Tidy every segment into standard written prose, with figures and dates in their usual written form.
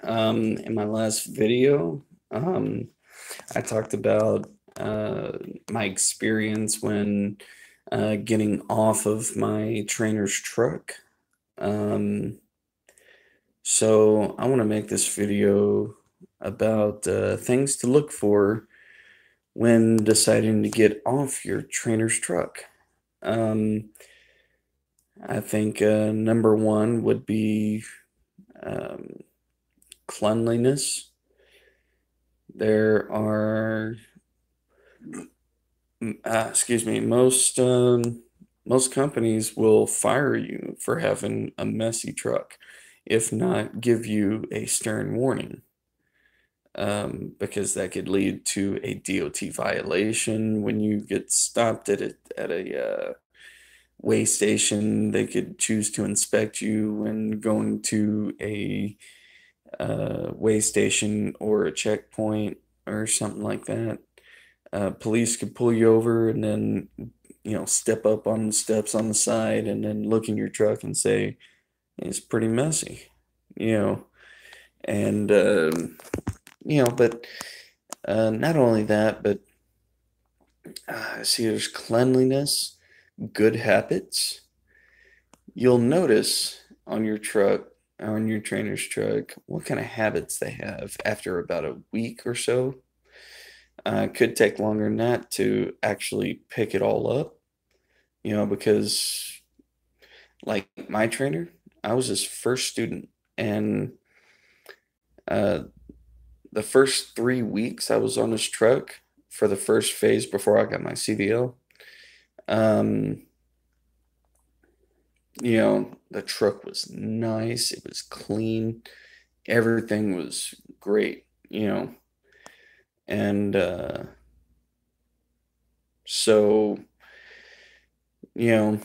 In my last video, I talked about my experience when getting off of my trainer's truck. Um, so I want to make this video about things to look for when deciding to get off your trainer's truck. Um, I think number one would be um, cleanliness. There are excuse me, most companies will fire you for having a messy truck, if not give you a stern warning, because that could lead to a DOT violation when you get stopped at a weigh station. They could choose to inspect you when going to a weigh station or a checkpoint or something like that. Police could pull you over and then, step up on the steps on the side and then look in your truck and say, it's pretty messy, you know. And, but not only that, but see, there's cleanliness, good habits. You'll notice on your truck, on your trainer's truck, what kind of habits they have after about a week or so. Could take longer than that to actually pick it all up, because like my trainer, I was his first student, and uh, the first 3 weeks I was on his truck for the first phase before I got my CDL. Um, the truck was nice, it was clean, everything was great, and so you know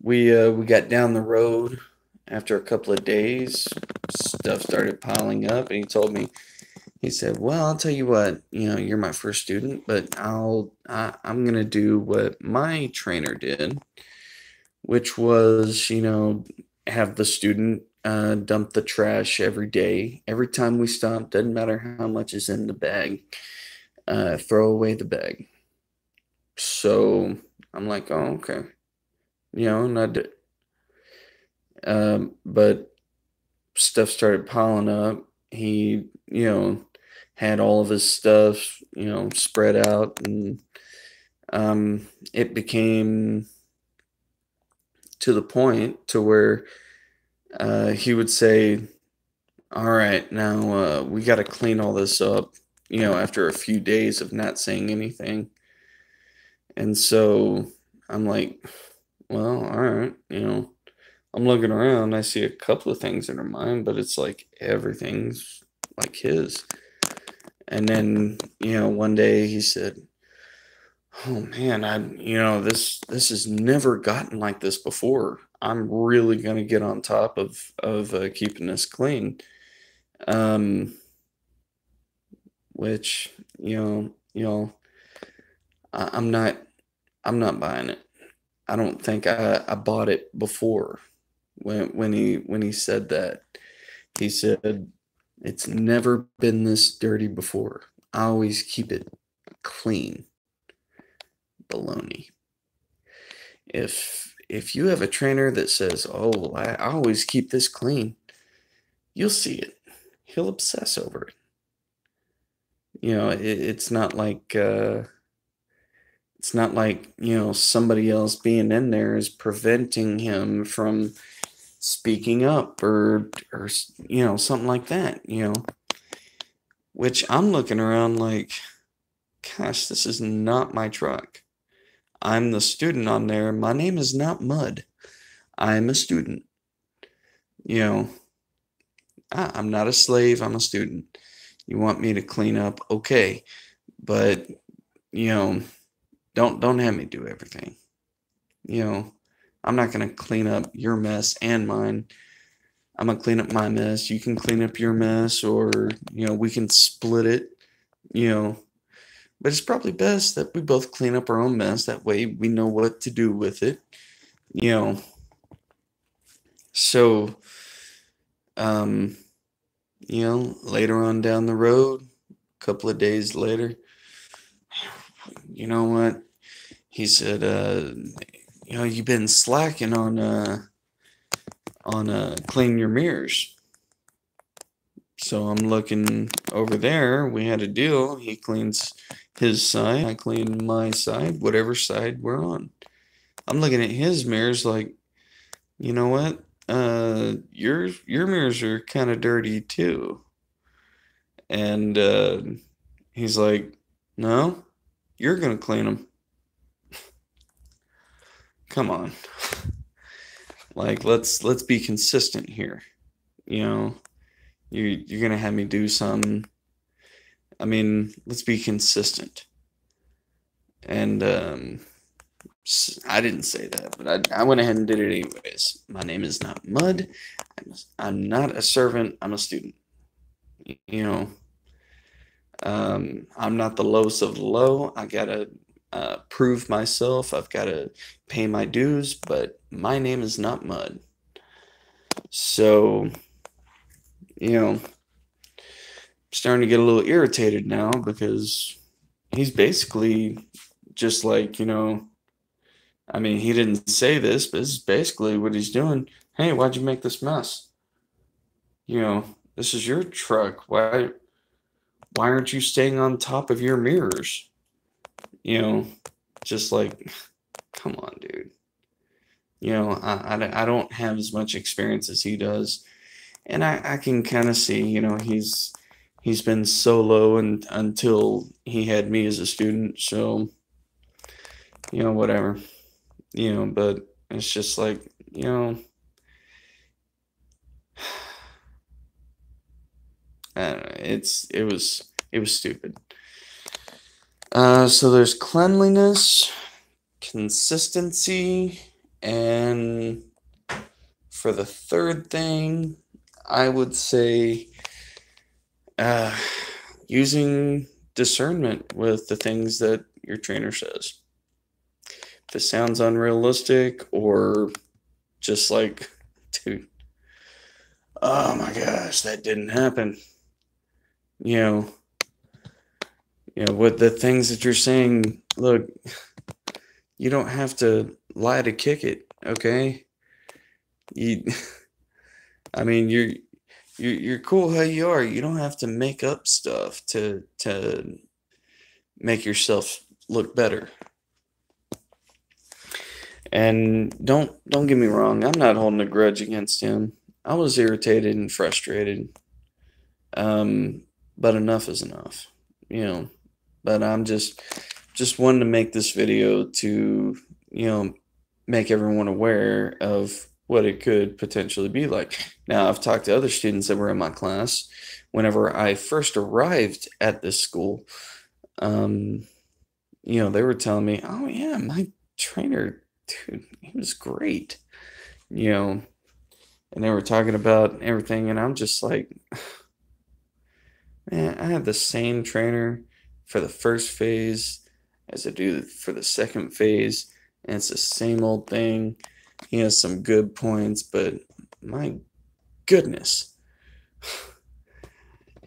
we got down the road after a couple of days. Stuff started piling up, and he told me, he said, well, I'll tell you what, you're my first student, but I'm gonna do what my trainer did, which was, have the student dump the trash every day, every time we stop, doesn't matter how much is in the bag, throw away the bag. So I'm like, oh, okay, and I did. But stuff started piling up. He, had all of his stuff, spread out, and it became to the point to where he would say, all right, now we got to clean all this up, after a few days of not saying anything. And so I'm like, well, all right, I'm looking around, I see a couple of things that are mine, but it's like everything's like his. And then, one day he said, "Oh man, this has never gotten like this before. I'm really gonna get on top of keeping this clean." Um, which, I'm not buying it. I don't think I bought it before when he said that. He said, it's never been this dirty before. I always keep it clean. Baloney. If you have a trainer that says, "Oh, I always keep this clean," you'll see it. He'll obsess over it. It's not like somebody else being in there is preventing him from speaking up or something like that. Which I'm looking around like, gosh, this is not my truck. I'm the student on there. My name is not Mud. I'm a student. You know, I'm not a slave. I'm a student. You want me to clean up? Okay. But, you know, don't have me do everything. You know, I'm not going to clean up your mess and mine. I'm going to clean up my mess. You can clean up your mess, or, we can split it, you know. But it's probably best that we both clean up our own mess. That way we know what to do with it, you know. So, um, Later on down the road, a couple of days later, you know what? He said, you've been slacking on cleaning your mirrors. So I'm looking over there. We had a deal. He cleans his side, I clean my side, whatever side we're on. I'm looking at his mirrors like, you know what? Your mirrors are kind of dirty too. And he's like, no, you're gonna clean them. Come on. Like let's be consistent here. You know, you're gonna have me do something. I mean, let's be consistent. And I didn't say that, but I went ahead and did it anyways. My name is not Mud. I'm not a servant. I'm a student. You know, I'm not the lowest of the low. I gotta prove myself. I've gotta pay my dues, but my name is not Mud. So, you know, I'm starting to get a little irritated now because he's basically just like, I mean, he didn't say this, but this is basically what he's doing. Hey, why'd you make this mess? This is your truck. Why aren't you staying on top of your mirrors? You know, just like, come on, dude. I don't have as much experience as he does. And I can kind of see, he's been solo and until he had me as a student. So, whatever, but it's just like, I don't know, it was stupid. So there's cleanliness, consistency, and for the third thing, I would say uh, using discernment with the things that your trainer says. If it sounds unrealistic or just like, dude, oh my gosh, that didn't happen. You know, with the things that you're saying, look, you don't have to lie to kick it, okay? You, I mean, you're cool how you are. You don't have to make up stuff to make yourself look better. And don't get me wrong, I'm not holding a grudge against him. I was irritated and frustrated. But enough is enough, you know. But I'm just wanting to make this video to, make everyone aware of what it could potentially be like. Now, I've talked to other students that were in my class whenever I first arrived at this school. Um, they were telling me, "Oh yeah, my trainer, dude, he was great." You know, and they were talking about everything, and I'm just like, man, I had the same trainer for the first phase as I do for the second phase, and it's the same old thing. He has some good points, but my goodness,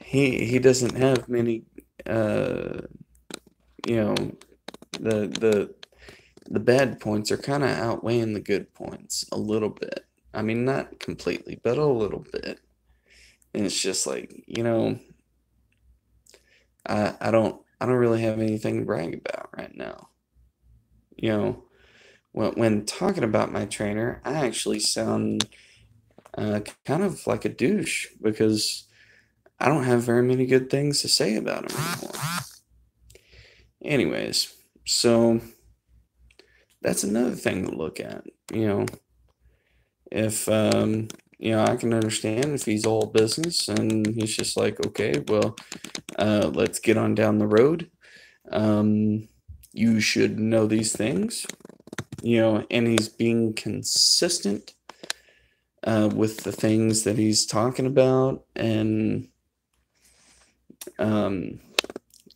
he doesn't have many. You know, the the bad points are kind of outweighing the good points a little bit. I mean, not completely, but a little bit. And it's just like, I don't really have anything to brag about right now. You know, when talking about my trainer, I actually sound kind of like a douche because I don't have very many good things to say about him anymore. Anyways, so that's another thing to look at. You know, if I can understand if he's all business and he's just like, okay, well, let's get on down the road. You should know these things, and he's being consistent with the things that he's talking about. And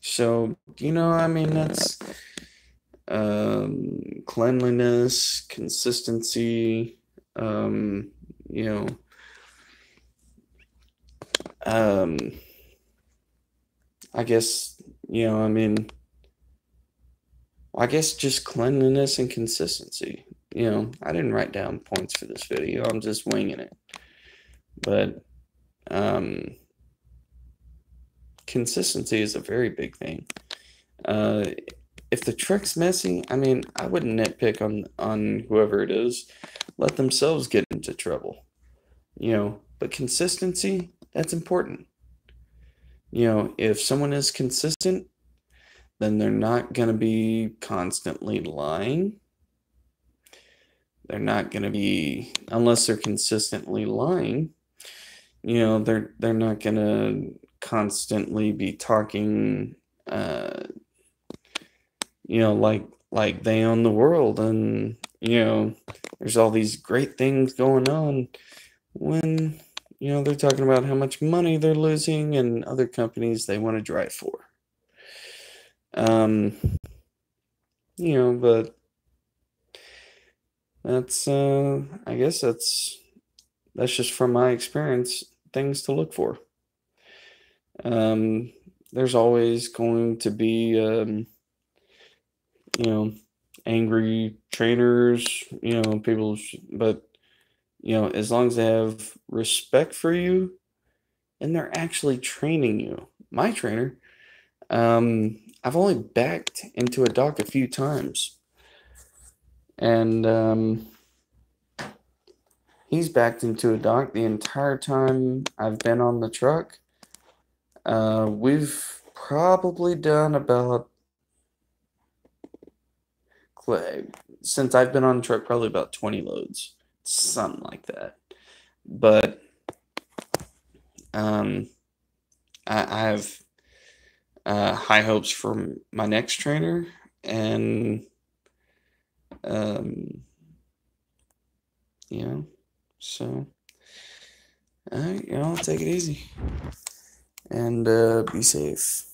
so, I mean, that's cleanliness, consistency, um, you know, Um, I guess, I mean, I guess just cleanliness and consistency. I didn't write down points for this video. I'm just winging it. But um, consistency is a very big thing. Uh, if the truck's messy, I mean, I wouldn't nitpick on whoever it is. Let themselves get into trouble. But consistency, that's important. If someone is consistent, then they're not going to be constantly lying. They're not going to be, unless they're consistently lying, they're not going to constantly be talking, like they own the world, and there's all these great things going on when they're talking about how much money they're losing and other companies they want to drive for. um but that's I guess that's just from my experience, things to look for. um there's always going to be you know angry trainers, people, but as long as they have respect for you and they're actually training you. My trainer, I've only backed into a dock a few times, and he's backed into a dock the entire time I've been on the truck. We've probably done about, since I've been on the truck, probably about 20 loads, something like that. But um, I have high hopes for my next trainer, and um, so take it easy and be safe.